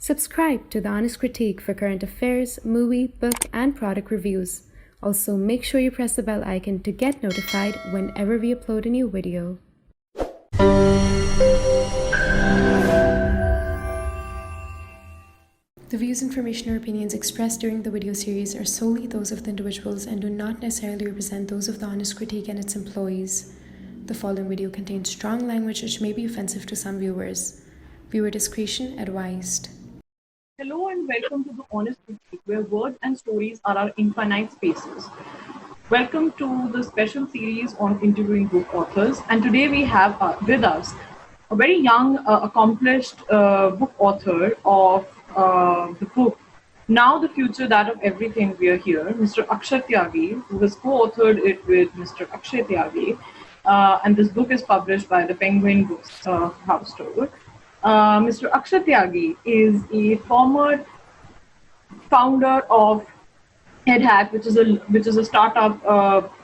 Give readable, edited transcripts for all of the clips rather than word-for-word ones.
Subscribe to The Honest Critique for current affairs, movie, book, and product reviews. Also, make sure you press the bell icon to get notified whenever we upload a new video. The views, information, or opinions expressed during the video series are solely those of the individuals and do not necessarily represent those of The Honest Critique and its employees. The following video contains strong language which may be offensive to some viewers. Viewer discretion advised. Hello and welcome to the Honest Critique, where words and stories are our infinite spaces. Welcome to the special series on interviewing book authors. And today we have with us a very young, accomplished book author of the book Now the Future, That of Everything We Are Here, Mr. Akshat Tyagi, who has co-authored it with Mr. Akshat Tyagi. And this book is published by the Penguin Books house store. Mr. Akshat Tyagi is a former founder of edhack, which is a startup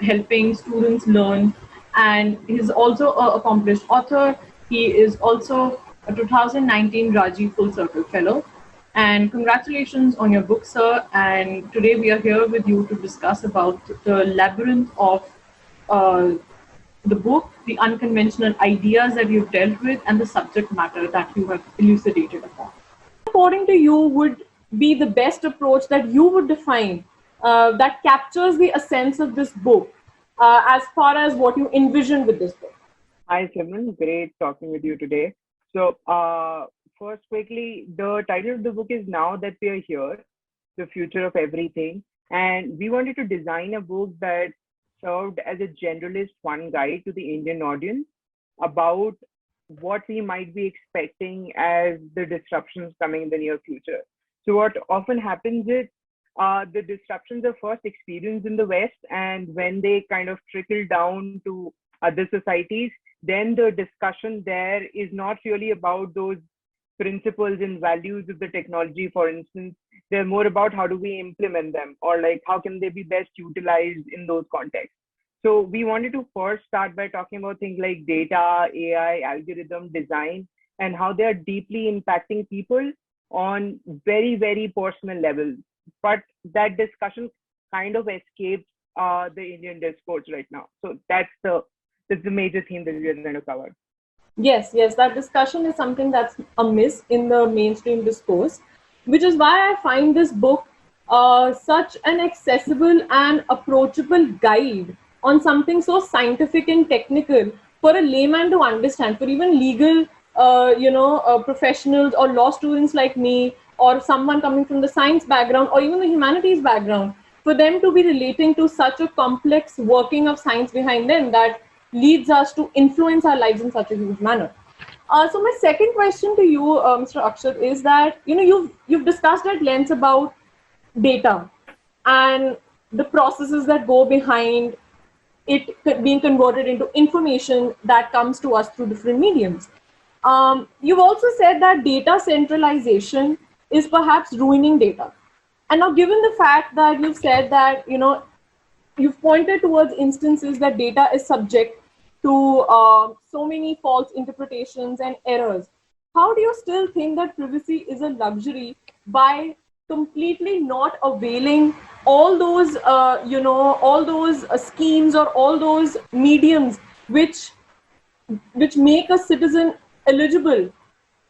helping students learn, and he's also an accomplished author. He is also a 2019 Rajeev Circle Fellow. And congratulations on your book, sir. And today we are here with you to discuss about the labyrinth of the book, the unconventional ideas that you've dealt with, and the subject matter that you have elucidated upon. According to you, would be the best approach that you would define that captures the essence of this book as far as what you envision with this book? Hi, Simran. Great talking with you today. So, first, quickly, the title of the book is Now That We Are Here, The Future of Everything. And we wanted to design a book that served as a generalist fun guide to the Indian audience about what we might be expecting as the disruptions coming in the near future. So what often happens is the disruptions are first experienced in the West, and when they kind of trickle down to other societies, then the discussion there is not really about those principles and values of the technology, for instance. They're more about how do we implement them, or like how can they be best utilized in those contexts. So we wanted to first start by talking about things like data, AI, algorithm, design, and how they are deeply impacting people on very, very personal levels. But that discussion kind of escapes the Indian discourse right now. So that's the major theme that we are going to cover. Yes, that discussion is something that's amiss in the mainstream discourse, which is why I find this book such an accessible and approachable guide on something so scientific and technical for a layman to understand, for even legal, professionals or law students like me, or someone coming from the science background or even the humanities background, for them to be relating to such a complex working of science behind them that leads us to influence our lives in such a huge manner. So my second question to you, Mr. Akshat, is that you've discussed at length about data and the processes that go behind it being converted into information that comes to us through different mediums. You've also said that data centralization is perhaps ruining data. And now, given the fact that you've said that you've pointed towards instances that data is subject to so many false interpretations and errors, how do you still think that privacy is a luxury by completely not availing all those schemes or all those mediums which make a citizen eligible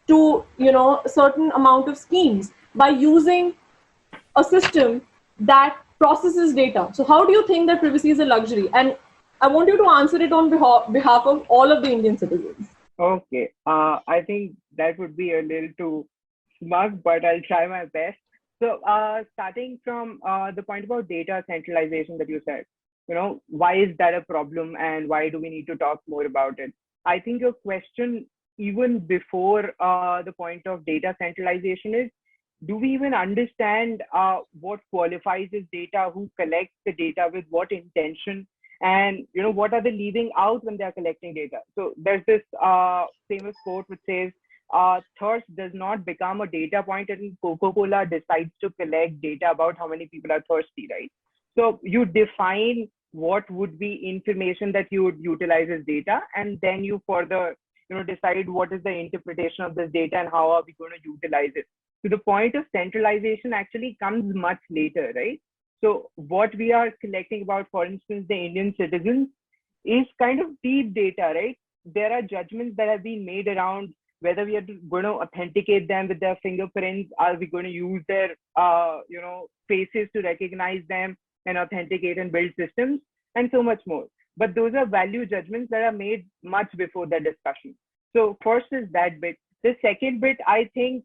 to a certain amount of schemes by using a system that processes data? So how do you think that privacy is a luxury? And I want you to answer it on behalf of all of the Indian citizens. Okay, I think that would be a little too smug, but I'll try my best. So starting from the point about data centralization that you said, why is that a problem and why do we need to talk more about it? I think your question, even before the point of data centralization, is, do we even understand what qualifies as data, who collects the data with what intention, and what are they leaving out when they're collecting data? So there's this famous quote which says, thirst does not become a data point and Coca-Cola decides to collect data about how many people are thirsty, right? So you define what would be information that you would utilize as data, and then you further decide what is the interpretation of this data and how are we going to utilize it. to the point of centralization actually comes much later, right? So what we are collecting about, for instance, the Indian citizens is kind of deep data, right? There are judgments that have been made around whether we are going to authenticate them with their fingerprints. Are we going to use their, faces to recognize them and authenticate and build systems, and so much more. But those are value judgments that are made much before that discussion. So first is that bit. The second bit, I think,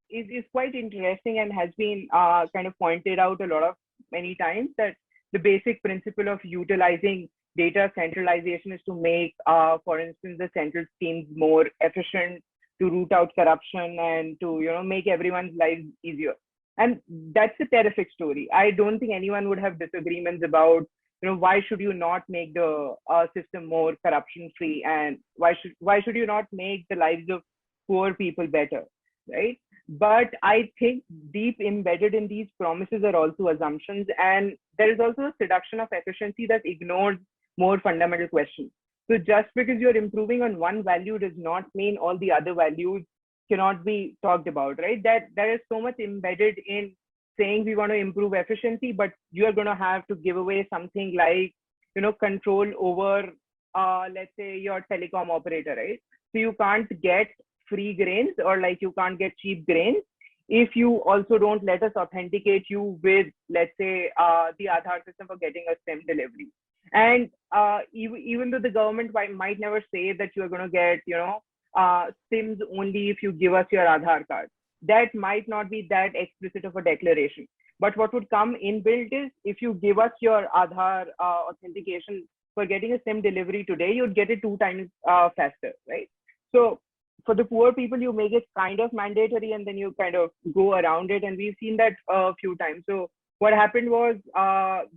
is quite interesting and has been kind of pointed out a lot of many times, that the basic principle of utilizing data centralization is to make, for instance, the central schemes more efficient, to root out corruption, and to make everyone's lives easier. And that's a terrific story. I don't think anyone would have disagreements about why should you not make the system more corruption free, and why should you not make the lives of poor people better, right? But I think deep embedded in these promises are also assumptions, and there is also a seduction of efficiency that ignores more fundamental questions. So just because you're improving on one value does not mean all the other values cannot be talked about, right? That there is so much embedded in saying we want to improve efficiency, but you are going to have to give away something like control over, let's say, your telecom operator, right? So you can't get free grains, or like you can't get cheap grains if you also don't let us authenticate you with, let's say, the Aadhaar system for getting a SIM delivery. And even though the government might never say that you're going to get SIMs only if you give us your Aadhaar card, that might not be that explicit of a declaration. But what would come inbuilt is, if you give us your Aadhaar authentication for getting a SIM delivery today, you'd get it 2 times faster, right? So for the poor people, you make it kind of mandatory, and then you kind of go around it. And we've seen that a few times. So what happened was,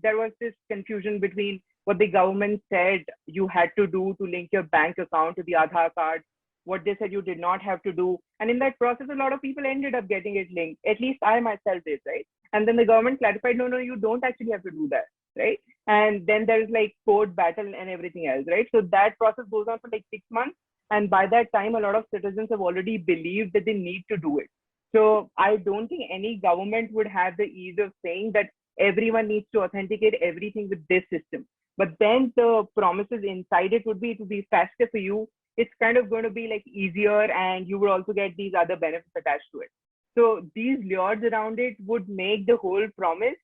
there was this confusion between what the government said you had to do to link your bank account to the Aadhaar card, what they said you did not have to do. And in that process, a lot of people ended up getting it linked. At least I myself did, right? And then the government clarified, no, you don't actually have to do that, right? And then there's like court battle and everything else, right? So that process goes on for like 6 months. And by that time, a lot of citizens have already believed that they need to do it. So I don't think any government would have the ease of saying that everyone needs to authenticate everything with this system. But then the promises inside it would be faster for you. It's kind of going to be like easier, and you would also get these other benefits attached to it. So these lures around it would make the whole promise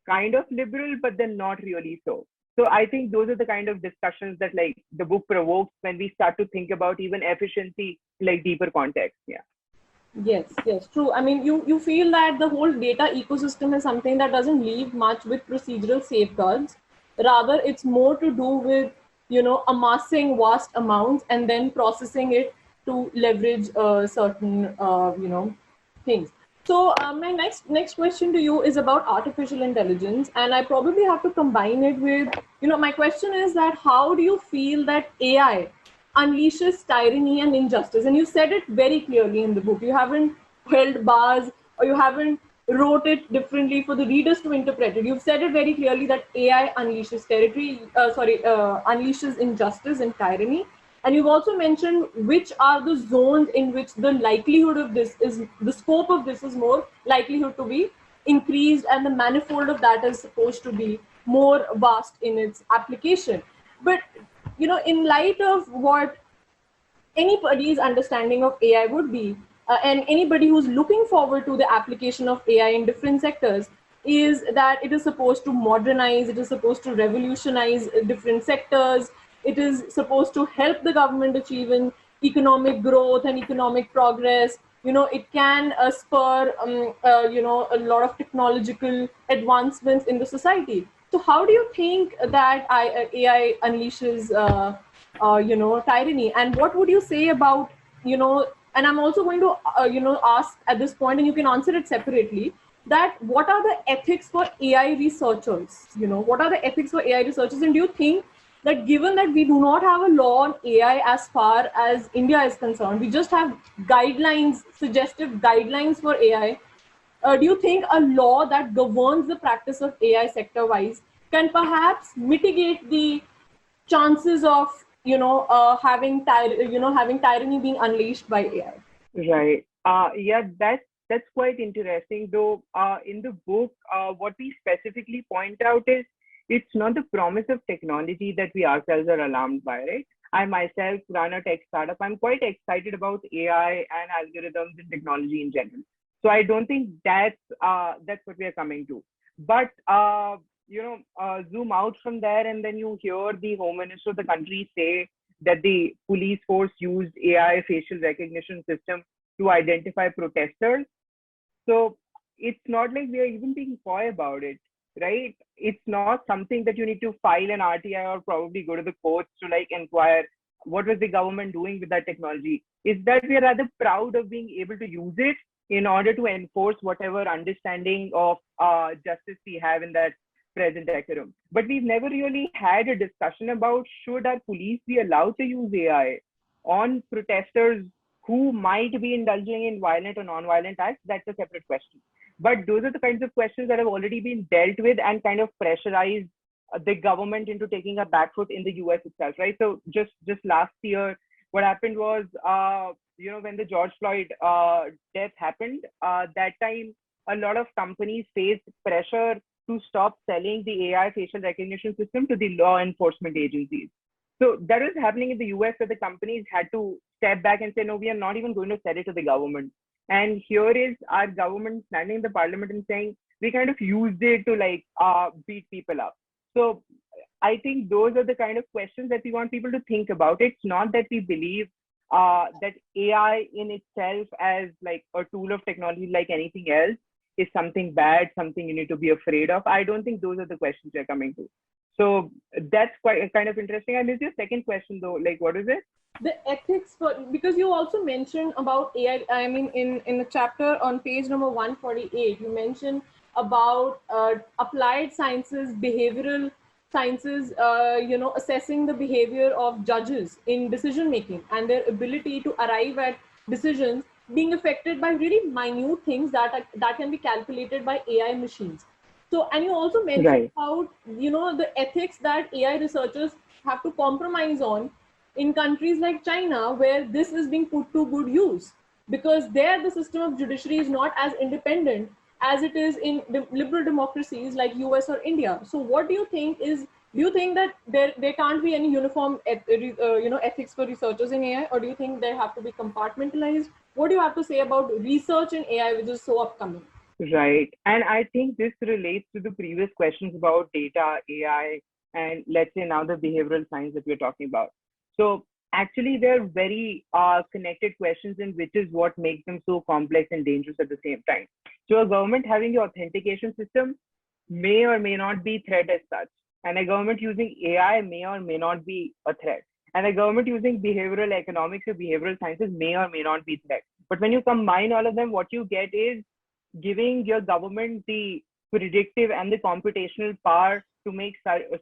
kind of liberal, but then not really so. So I think those are the kind of discussions that like the book provokes when we start to think about even efficiency, like deeper context. Yeah. Yes, true. I mean, you feel that the whole data ecosystem is something that doesn't leave much with procedural safeguards. Rather, it's more to do with, amassing vast amounts and then processing it to leverage certain, things. So my next question to you is about artificial intelligence, and I probably have to combine it with, my question is that how do you feel that AI unleashes tyranny and injustice? And you said it very clearly in the book. You haven't held bars, or you haven't wrote it differently for the readers to interpret it. You've said it very clearly that AI unleashes unleashes injustice and tyranny. And you've also mentioned which are the zones in which the likelihood of this is, the scope of this is more likelihood to be increased, and the manifold of that is supposed to be more vast in its application. But, in light of what anybody's understanding of AI would be, and anybody who's looking forward to the application of AI in different sectors, is that it is supposed to modernize, it is supposed to revolutionize different sectors, it is supposed to help the government achieve economic growth and economic progress. It can spur, a lot of technological advancements in the society. So how do you think that AI unleashes, tyranny? And what would you say about, and I'm also going to, ask at this point, and you can answer it separately, that what are the ethics for AI researchers? What are the ethics for AI researchers? And do you think that given that we do not have a law on AI as far as India is concerned, we just have guidelines, suggestive guidelines for AI, do you think a law that governs the practice of AI sector-wise can perhaps mitigate the chances of, having tyranny being unleashed by AI? Right. Yeah, that's that's quite interesting. Though in the book, what we specifically point out is it's not the promise of technology that we ourselves are alarmed by, right? I myself run a tech startup. I'm quite excited about AI and algorithms and technology in general. So I don't think that's what we are coming to. But zoom out from there, and then you hear the home minister of the country say that the police force used AI facial recognition system to identify protesters. So it's not like we are even being coy about it, right? It's not something that you need to file an RTI or probably go to the courts to like inquire what was the government doing with that technology. Is that we are rather proud of being able to use it in order to enforce whatever understanding of justice we have in that present decorum. But we've never really had a discussion about should our police be allowed to use AI on protesters who might be indulging in violent or non-violent acts. That's a separate question. But those are the kinds of questions that have already been dealt with and kind of pressurized the government into taking a back foot in the US itself, right? So just last year, what happened was, when the George Floyd death happened, that time a lot of companies faced pressure to stop selling the AI facial recognition system to the law enforcement agencies. So that was happening in the US, where the companies had to step back and say, no, we are not even going to sell it to the government. And here is our government standing in the parliament and saying, we kind of used it to like beat people up. So I think those are the kind of questions that we want people to think about. It's not that we believe that AI in itself as like a tool of technology like anything else is something bad, something you need to be afraid of. I don't think those are the questions we're coming to. So that's quite kind of interesting. I missed your second question though. Like, what is it? The ethics because you also mentioned about AI. I mean, in the chapter on page number 148, you mentioned about applied sciences, behavioral sciences, assessing the behavior of judges in decision making and their ability to arrive at decisions being affected by really minute things that can be calculated by AI machines. So, and you also mentioned about, the ethics that AI researchers have to compromise on in countries like China, where this is being put to good use, because there the system of judiciary is not as independent as it is in liberal democracies like US or India. So what do you think that there can't be any uniform ethics for researchers in AI, or do you think they have to be compartmentalized? What do you have to say about research in AI, which is so upcoming? Right. And I think this relates to the previous questions about data, AI, and let's say now the behavioral science that we're talking about. So actually, they're very connected questions, and which is what makes them so complex and dangerous at the same time. So a government having the authentication system may or may not be threat as such. And a government using AI may or may not be a threat. And a government using behavioral economics or behavioral sciences may or may not be threat. But when you combine all of them, what you get is giving your government the predictive and the computational power to make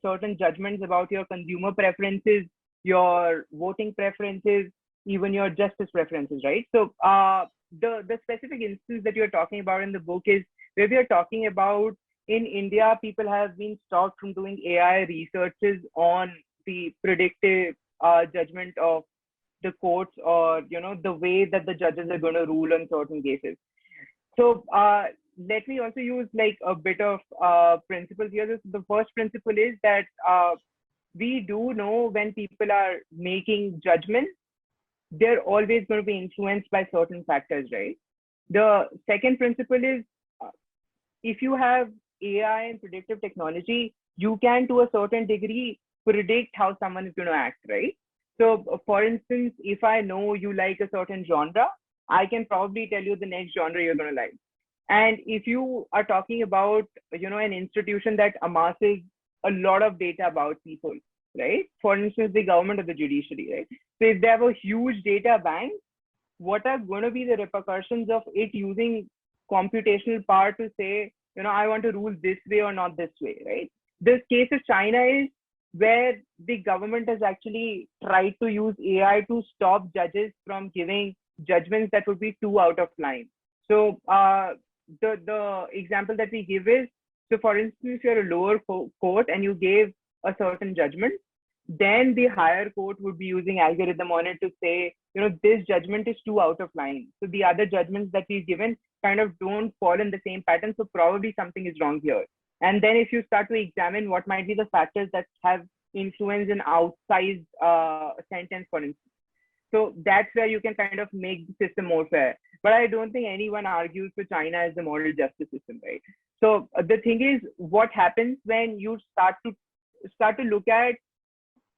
certain judgments about your consumer preferences, your voting preferences, even your justice preferences, right? So the specific instance that you're talking about in the book is where we are talking about in India, people have been stopped from doing AI researches on the predictive judgment of the courts, or the way that the judges are going to rule on certain cases. So let me also use like a bit of principles here. The first principle is that we do know when people are making judgments, they're always going to be influenced by certain factors, right? The second principle is if you have AI and predictive technology, you can to a certain degree predict how someone is going to act, right? So for instance, if I know you like a certain genre, I can probably tell you the next genre you're going to like. And if you are talking about, an institution that amasses a lot of data about people, right? For instance, the government or the judiciary, right? So if they have a huge data bank, what are going to be the repercussions of it using computational power to say, I want to rule this way or not this way, right? The case of China is where the government has actually tried to use AI to stop judges from giving judgments that would be too out of line. So the example that we give is, so for instance, if you're a lower court and you gave a certain judgment, then the higher court would be using algorithm on it to say, this judgment is too out of line. So the other judgments that we've given kind of don't fall in the same pattern. So probably something is wrong here. And then if you start to examine what might be the factors that have influence an outsized sentence, for instance. So that's where you can kind of make the system more fair. But I don't think anyone argues for China as the model justice system, right? So the thing is, what happens when you start to look at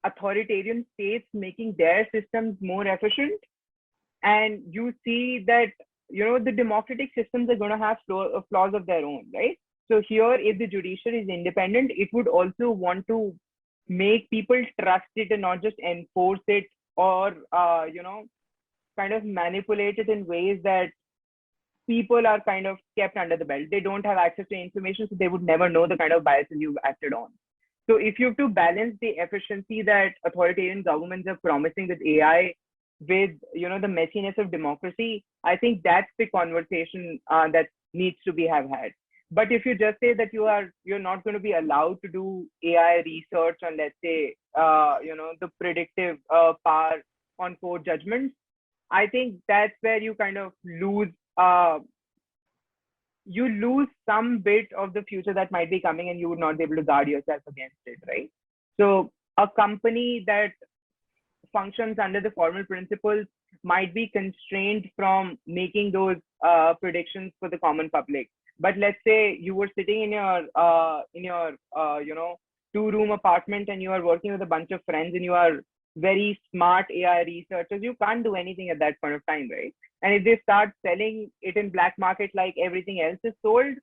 authoritarian states making their systems more efficient, and you see that the democratic systems are going to have flaws of their own, right? So here, if the judiciary is independent, it would also want to make people trust it and not just enforce it, or kind of manipulate it in ways that people are kind of kept under the belt. They don't have access to information, so they would never know the kind of biases you've acted on. So if you have to balance the efficiency that authoritarian governments are promising with AI with the messiness of democracy, I think that's the conversation that needs to be had. But if you just say that you're not going to be allowed to do AI research on, let's say, the predictive power on court judgments, I think that's where you kind of lose some bit of the future that might be coming, and you would not be able to guard yourself against it, right? So a company that functions under the formal principles might be constrained from making those predictions for the common public. But let's say you were sitting in your 2-room apartment, and you are working with a bunch of friends, and you are very smart AI researchers. You can't do anything at that point of time, right? And if they start selling it in black market like everything else is sold,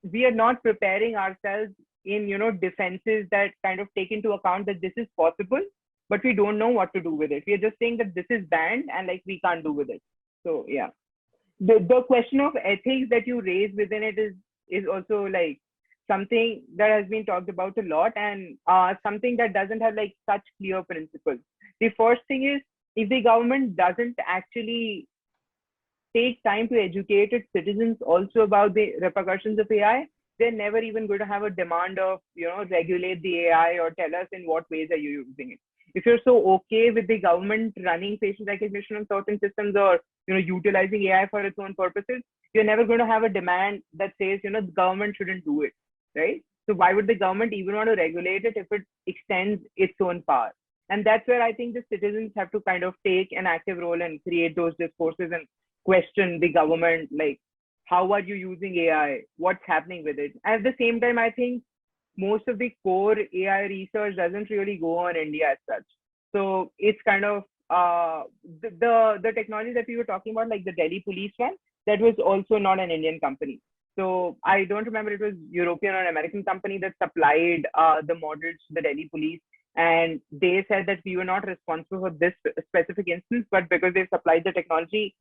we are not preparing ourselves in defenses that kind of take into account that this is possible, but we don't know what to do with it. We are just saying that this is banned and like we can't do with it. So yeah, the question of ethics that you raise within it is also like something that has been talked about a lot, and something that doesn't have like such clear principles. The first thing is, if the government doesn't actually take time to educate its citizens also about the repercussions of AI, they're never even going to have a demand of regulate the AI or tell us in what ways are you using it. If you're so okay with the government running facial recognition on certain systems, or utilizing AI for its own purposes, you're never going to have a demand that says the government shouldn't do it, right? So why would the government even want to regulate it if it extends its own power? And that's where I think the citizens have to kind of take an active role and create those discourses and question the government, like, how are you using AI? What's happening with it? At the same time, I think most of the core AI research doesn't really go on India as such. So it's kind of the technology that we were talking about, like the Delhi police one, that was also not an Indian company. So I don't remember it was European or an American company that supplied the models to the Delhi police. And they said that we were not responsible for this specific instance, but because they supplied the technology,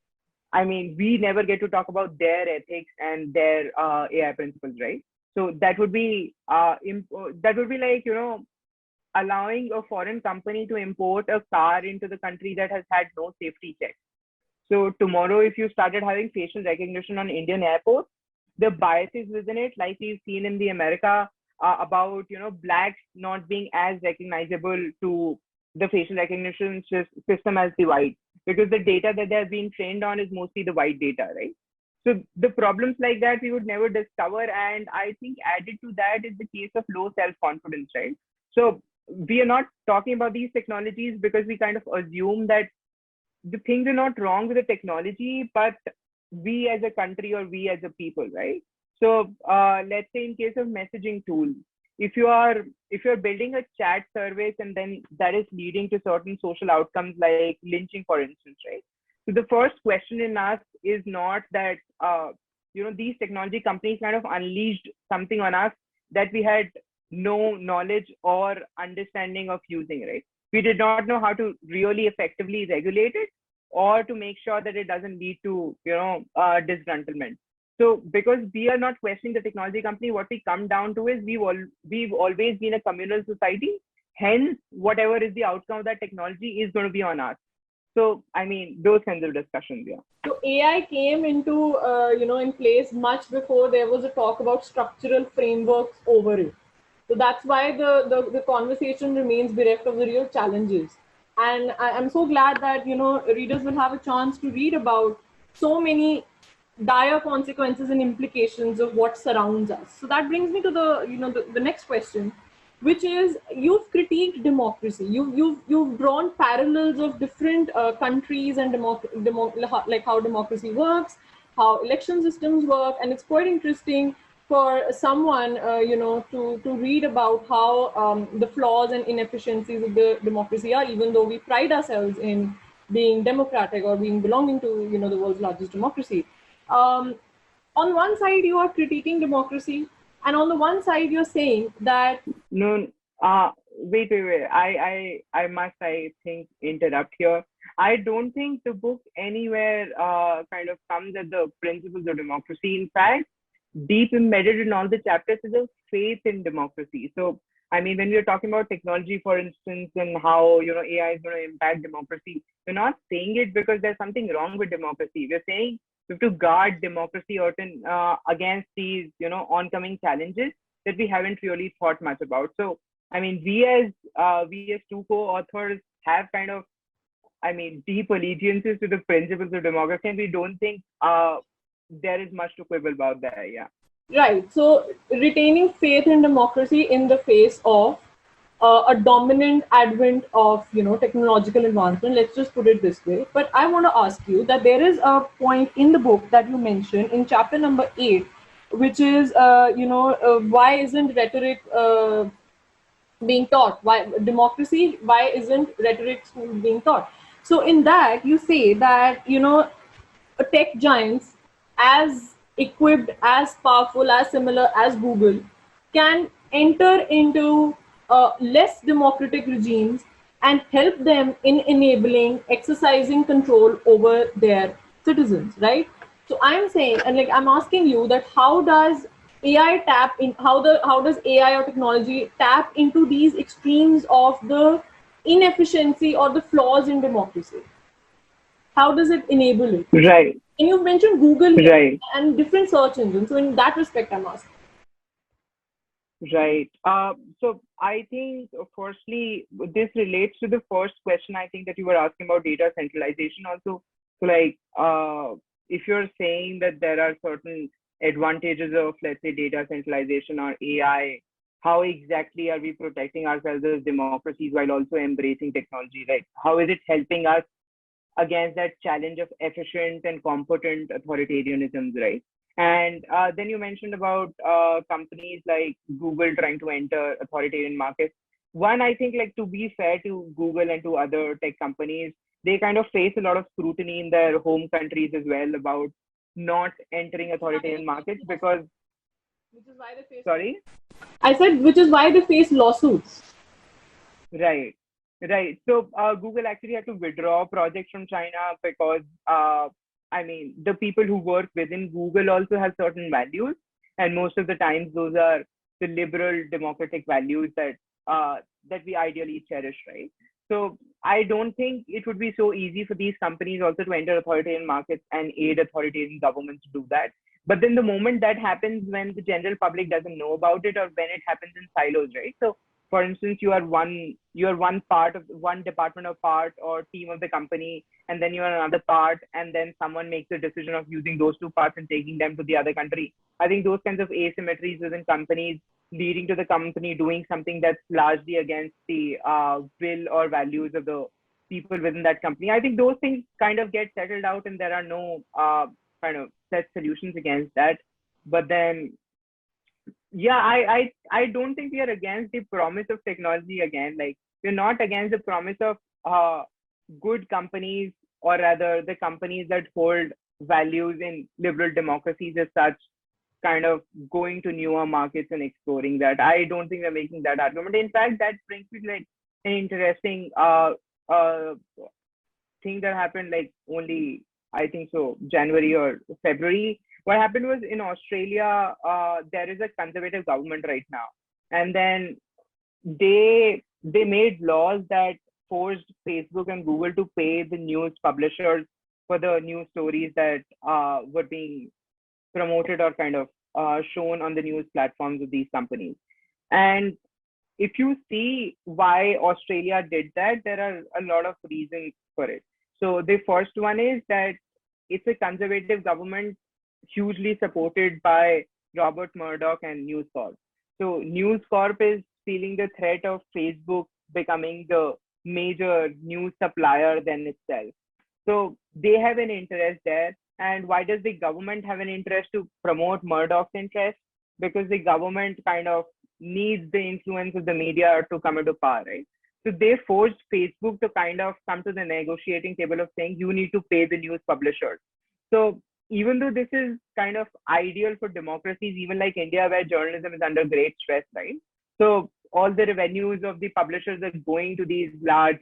I mean, we never get to talk about their ethics and their AI principles, right? So that would be like, allowing a foreign company to import a car into the country that has had no safety check. So tomorrow, if you started having facial recognition on Indian airports, the biases within it, like we've seen in the America about blacks not being as recognizable to the facial recognition system as the white, because the data that they're being trained on is mostly the white data, right? So the problems like that we would never discover. And I think added to that is the case of low self-confidence, right? So we are not talking about these technologies because we kind of assume that the things are not wrong with the technology, but we as a country or we as a people, right? So let's say in case of messaging tools, if you're building a chat service and then that is leading to certain social outcomes like lynching, for instance, right? So the first question in us is not that these technology companies kind of unleashed something on us that we had no knowledge or understanding of using, right? We did not know how to really effectively regulate it or to make sure that it doesn't lead to disgruntlement. So because we are not questioning the technology company, what we come down to is we've always been a communal society. Hence, whatever is the outcome of that technology is going to be on us. So, I mean, those kinds of discussions, yeah. So AI came into, in place much before there was a talk about structural frameworks over it. So that's why the conversation remains bereft of the real challenges. And I'm so glad that readers will have a chance to read about so many dire consequences and implications of what surrounds us. So that brings me to the next question, which is, you've critiqued democracy. You've drawn parallels of different countries and like how democracy works, how election systems work, and it's quite interesting for someone to read about how the flaws and inefficiencies of the democracy are, even though we pride ourselves in being democratic or being belonging to the world's largest democracy. um, on one side you are critiquing democracy, and on the one side you're saying that No, wait. I must, I think, interrupt here. I don't think the book anywhere kind of comes at the principles of democracy. In fact, deep embedded in all the chapters is a faith in democracy. So, I mean, when we're talking about technology, for instance, and how AI is going to impact democracy, we're not saying it because there's something wrong with democracy. We're saying we have to guard democracy out against these oncoming challenges that we haven't really thought much about. So, I mean, we as two co-authors have kind of, I mean, deep allegiances to the principles of democracy, and we don't think there is much to quibble about there. Yeah. right, so retaining faith in democracy in the face of a dominant advent of technological advancement, let's just put it this way. But I want to ask you that there is a point in the book that you mentioned in chapter number 8, which is why isn't rhetoric being taught? Why democracy? Why isn't rhetoric school being taught? So in that you say that tech giants, as equipped, as powerful, as similar as Google, can enter into less democratic regimes and help them in enabling, exercising control over their citizens, right? So I'm saying, and like I'm asking you, that how does AI tap in? How does AI or technology tap into these extremes of the inefficiency or the flaws in democracy? How does it enable it? Right. And you mentioned Google here Right. and different search engines. So in that respect, I'm asking. Right. So I think, firstly, this relates to the first question I think that you were asking about data centralization also. So, like, if you're saying that there are certain advantages of, let's say, data centralization or AI, how exactly are we protecting ourselves as democracies while also embracing technology? Right? How is it helping us against that challenge of efficient and competent authoritarianisms, right? And then you mentioned about companies like Google trying to enter authoritarian markets. One, I think, like, to be fair to Google and to other tech companies, they kind of face a lot of scrutiny in their home countries as well about not entering authoritarian markets because, Which is why they face. sorry? I said, which is why they face lawsuits. Right. Right. So Google actually had to withdraw projects from China because, I mean, the people who work within Google also have certain values, and most of the times those are the liberal democratic values that we ideally cherish, right? So I don't think it would be so easy for these companies also to enter authoritarian markets and aid authoritarian governments to do that. But then the moment that happens, when the general public doesn't know about it, or when it happens in silos, right? So for instance, you are one part of one department or part or team of the company, and then you are another part, and then someone makes a decision of using those two parts and taking them to the other country. I think those kinds of asymmetries within companies, leading to the company doing something that's largely against the will or values of the people within that company. I think those things kind of get settled out, and there are no kind of set solutions against that. But then, yeah, I don't think we are against the promise of technology again. Like, we're not against the promise of good companies, or rather the companies that hold values in liberal democracies as such, kind of going to newer markets and exploring that. I don't think we're making that argument. In fact, that brings me to, like, an interesting uh thing that happened, like, only, I think so, January or February. What happened was, in Australia, there is a conservative government right now, and then they made laws that forced Facebook and Google to pay the news publishers for the news stories that were being promoted or kind of shown on the news platforms of these companies. And if you see why Australia did that, there are a lot of reasons for it. So the first one is that it's a conservative government hugely supported by Robert Murdoch and News Corp. So News Corp is feeling the threat of Facebook becoming the major news supplier than itself. So they have an interest there. And why does the government have an interest to promote Murdoch's interest? Because the government kind of needs the influence of the media to come into power, right? So they forced Facebook to kind of come to the negotiating table of saying you need to pay the news publishers. So even though this is kind of ideal for democracies, even like India, where journalism is under great stress, right? So all the revenues of the publishers are going to these large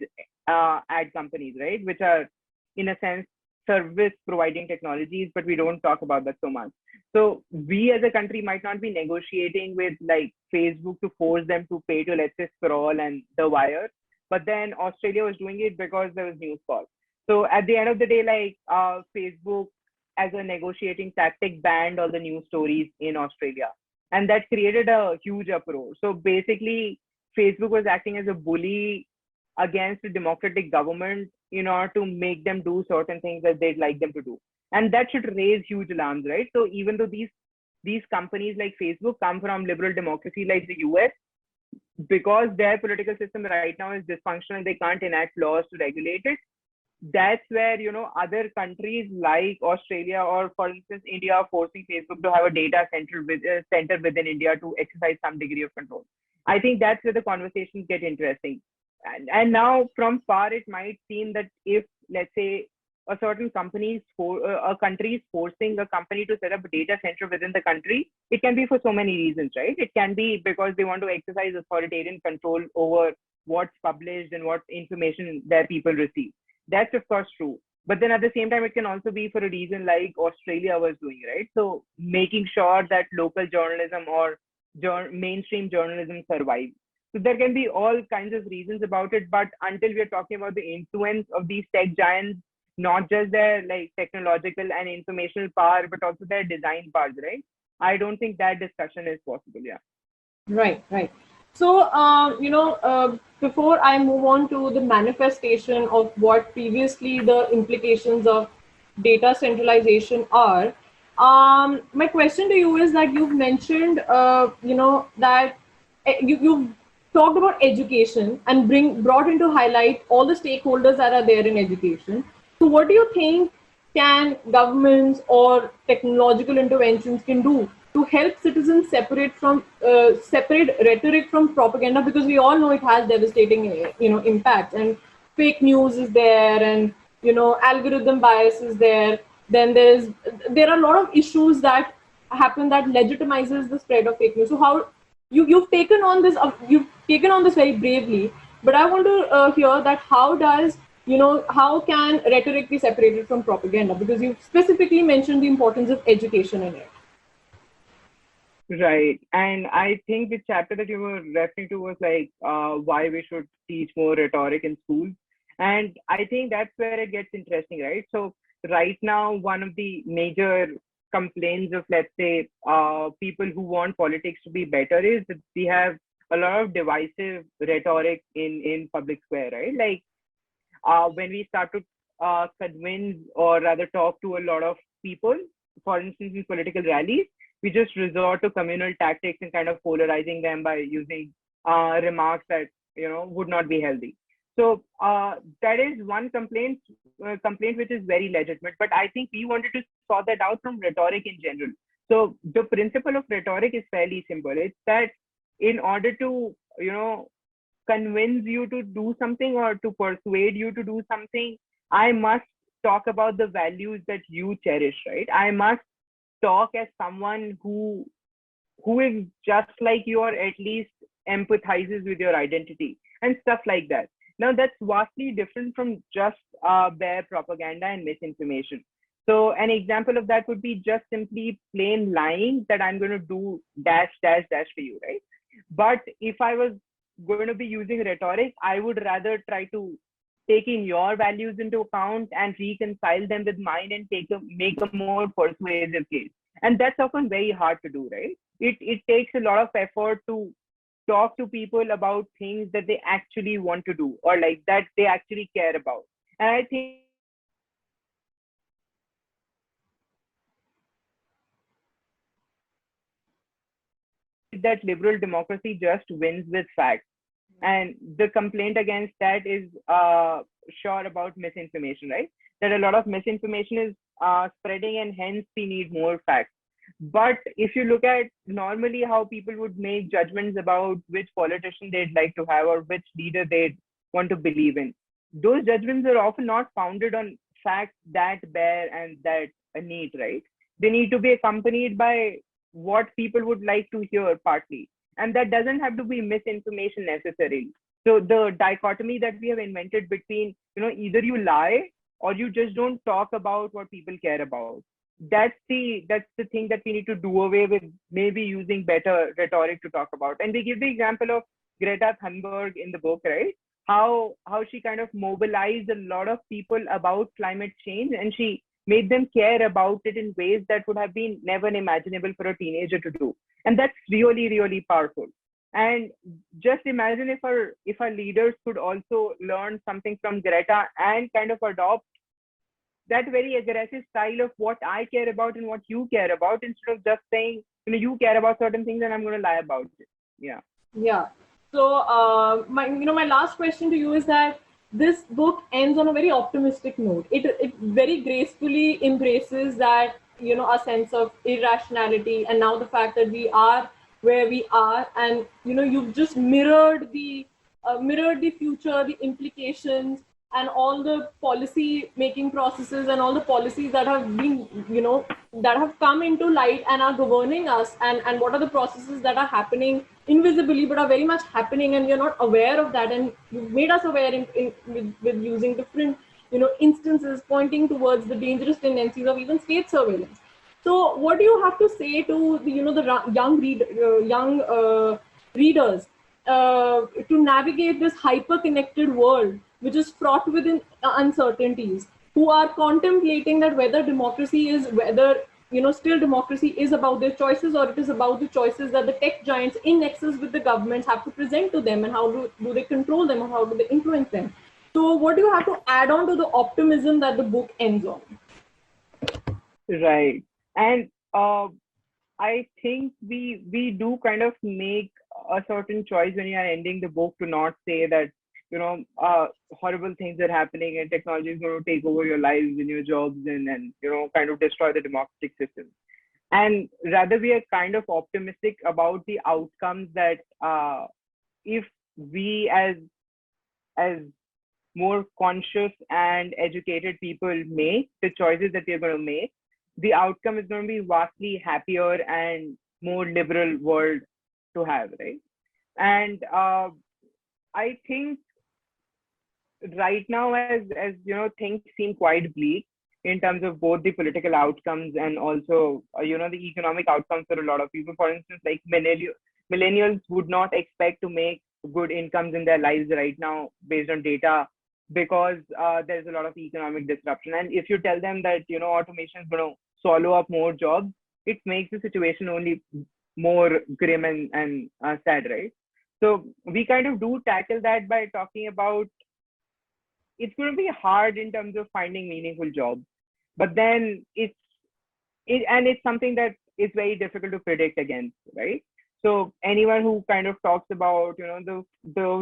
ad companies, right? Which are, in a sense, service providing technologies, but we don't talk about that so much. So we as a country might not be negotiating with like Facebook to force them to pay to, let's say, Scroll and The Wire, but then Australia was doing it because there was News Corp. So at the end of the day, like Facebook as a negotiating tactic banned all the news stories in Australia. And that created a huge uproar. So basically, Facebook was acting as a bully against the democratic government in order to make them do certain things that they'd like them to do. And that should raise huge alarms, right? So even though these companies like Facebook come from liberal democracy like the US, because their political system right now is dysfunctional and they can't enact laws to regulate it, that's where, you know, other countries like Australia or, for instance, India are forcing Facebook to have a data center within India to exercise some degree of control. I think that's where the conversations get interesting. And now from far, it might seem that if, let's say, a certain country is forcing a company to set up a data center within the country, it can be for so many reasons, right? It can be because they want to exercise authoritarian control over what's published and what information their people receive. That's of course true. But then at the same time, it can also be for a reason like Australia was doing, right? So making sure that local journalism or mainstream journalism survives. So there can be all kinds of reasons about it. But until we're talking about the influence of these tech giants, not just their like technological and informational power, but also their design powers, right? I don't think that discussion is possible. Yeah. Right, right. So, before I move on to the manifestation of what previously the implications of data centralization are, my question to you is that you've mentioned, that you've talked about education and brought into highlight all the stakeholders that are there in education. So, what do you think can governments or technological interventions can do to help citizens separate rhetoric from propaganda, because we all know it has devastating impacts, and fake news is there, and algorithm bias is there. Then there are a lot of issues that happen that legitimizes the spread of fake news. So how you've taken on this very bravely, but I want to hear that how can rhetoric be separated from propaganda, because you specifically mentioned the importance of education in it. Right. And I think the chapter that you were referring to was like why we should teach more rhetoric in schools. And I think that's where it gets interesting, right? So right now, one of the major complaints of, let's say, people who want politics to be better is that we have a lot of divisive rhetoric in public square, right? Like when we start to convince or rather talk to a lot of people, for instance, in political rallies, we just resort to communal tactics and kind of polarizing them by using remarks that would not be healthy. So that is one complaint which is very legitimate. But I think we wanted to sort that out from rhetoric in general. So the principle of rhetoric is fairly simple. It's that in order to convince you to do something or to persuade you to do something, I must talk about the values that you cherish, right? I must talk as someone who is just like you, or at least empathizes with your identity and stuff like that. Now that's vastly different from just bare propaganda and misinformation. So an example of that would be just simply plain lying that I'm going to do dash dash dash for you, right? But if I was going to be using rhetoric, I would rather try to take in your values into account and reconcile them with mine and make a more persuasive case. And that's often very hard to do, right? It takes a lot of effort to talk to people about things that they actually want to do, or like that they actually care about. And I think that liberal democracy just wins with facts. And the complaint against that is sure about misinformation, right? That a lot of misinformation is spreading, and hence we need more facts. But if you look at normally how people would make judgments about which politician they'd like to have or which leader they'd want to believe in, those judgments are often not founded on facts that bare and that neat, right? They need to be accompanied by what people would like to hear, partly. And that doesn't have to be misinformation necessarily. So the dichotomy that we have invented between, either you lie or you just don't talk about what people care about. That's the thing that we need to do away with, maybe using better rhetoric to talk about. And we give the example of Greta Thunberg in the book, right? How she kind of mobilized a lot of people about climate change, and she made them care about it in ways that would have been never imaginable for a teenager to do. And that's really, really powerful. And just imagine if our leaders could also learn something from Greta and kind of adopt that very aggressive style of what I care about and what you care about, instead of just saying, you care about certain things and I'm going to lie about it. Yeah. Yeah. So, my last question to you is that this book ends on a very optimistic note. It very gracefully embraces that, a sense of irrationality, and now the fact that we are where we are, and you've just mirrored the future, the implications, and all the policy making processes and all the policies that have been, that have come into light and are governing us, and what are the processes that are happening invisibly but are very much happening, and we are not aware of that, and you've made us aware with using different instances pointing towards the dangerous tendencies of even state surveillance. So what do you have to say to the young readers to navigate this hyper-connected world, which is fraught with uncertainties, who are contemplating that whether still democracy is about their choices, or it is about the choices that the tech giants in nexus with the governments have to present to them, and how do they control them, or how do they influence them? So what do you have to add on to the optimism that the book ends on? Right. And I think we do kind of make a certain choice when you are ending the book, to not say that horrible things are happening and technology is going to take over your lives and your jobs, and kind of destroy the democratic system. And rather, we are kind of optimistic about the outcomes that if we as more conscious and educated people make the choices that we're going to make, the outcome is going to be vastly happier and more liberal world to have, right? And I think right now, as things seem quite bleak in terms of both the political outcomes and also the economic outcomes for a lot of people. For instance, like millennials would not expect to make good incomes in their lives right now based on data, because there's a lot of economic disruption. And if you tell them that automation is going to swallow up more jobs, it makes the situation only more grim and sad, right? So we kind of do tackle that by talking about it's going to be hard in terms of finding meaningful jobs, but then it's something that is very difficult to predict against, right? So anyone who kind of talks about the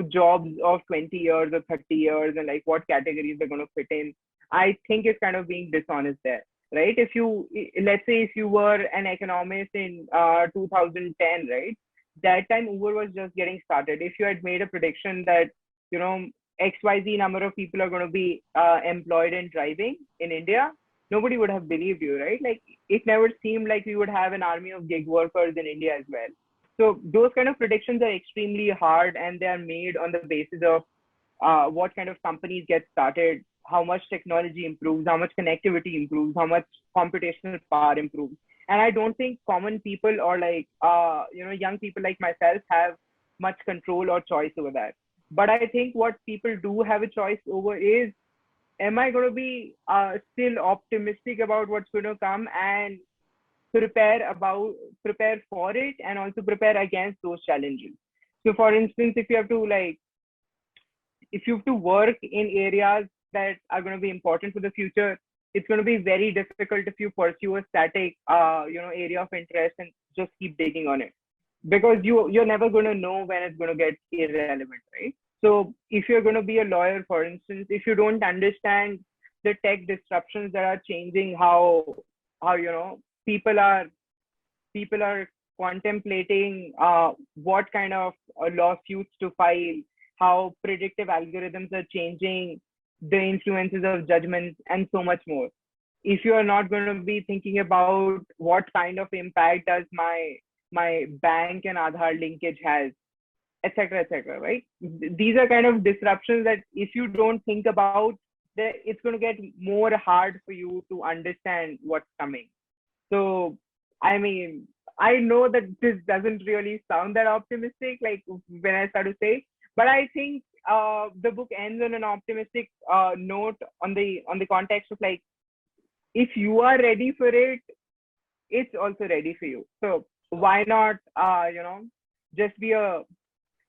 jobs of 20 years or 30 years and like what categories they're going to fit in, I think is kind of being dishonest there, right? Let's say if you were an economist in 2010, right? That time Uber was just getting started. If you had made a prediction that XYZ number of people are going to be employed in driving in India, nobody would have believed you, right? Like it never seemed like we would have an army of gig workers in India as well. So those kind of predictions are extremely hard, and they are made on the basis of what kind of companies get started, how much technology improves, how much connectivity improves, how much computational power improves. And I don't think common people or like young people like myself have much control or choice over that. But I think what people do have a choice over is, am I going to be still optimistic about what's going to come and prepare for it, and also prepare against those challenges? So for instance, if you have to work in areas that are going to be important for the future, it's going to be very difficult if you pursue a static area of interest and just keep digging on it, because you're never going to know when it's going to get irrelevant, right? So if you're going to be a lawyer, for instance, if you don't understand the tech disruptions that are changing how people are contemplating what kind of lawsuits to file, how predictive algorithms are changing the influences of judgments, and so much more. If you are not going to be thinking about what kind of impact does my bank and Aadhaar linkage has, etc., right? These are kind of disruptions that if you don't think about, that it's going to get more hard for you to understand what's coming. So, I mean, I know that this doesn't really sound that optimistic, like when I start to say, but I think the book ends on an optimistic note on the context of like, if you are ready for it, it's also ready for you. So why not, just be a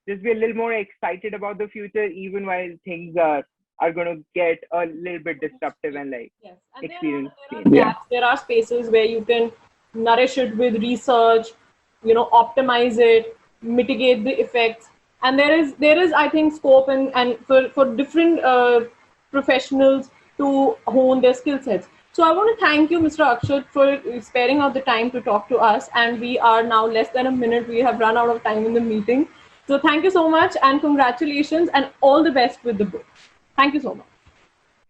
little more excited about the future, even while things are going to get a little bit disruptive and like experience change. There are spaces where you can nourish it with research, optimize it, mitigate the effects, and there is I think scope and for different professionals to hone their skill sets. So I want to thank you, Mr. Akshat, for sparing out the time to talk to us, and we are now less than a minute. We have run out of time in the meeting. So thank you so much, and congratulations, and all the best with the book. Thank you so much.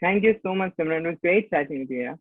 Thank you so much, Simran. It was great chatting with you. Yeah.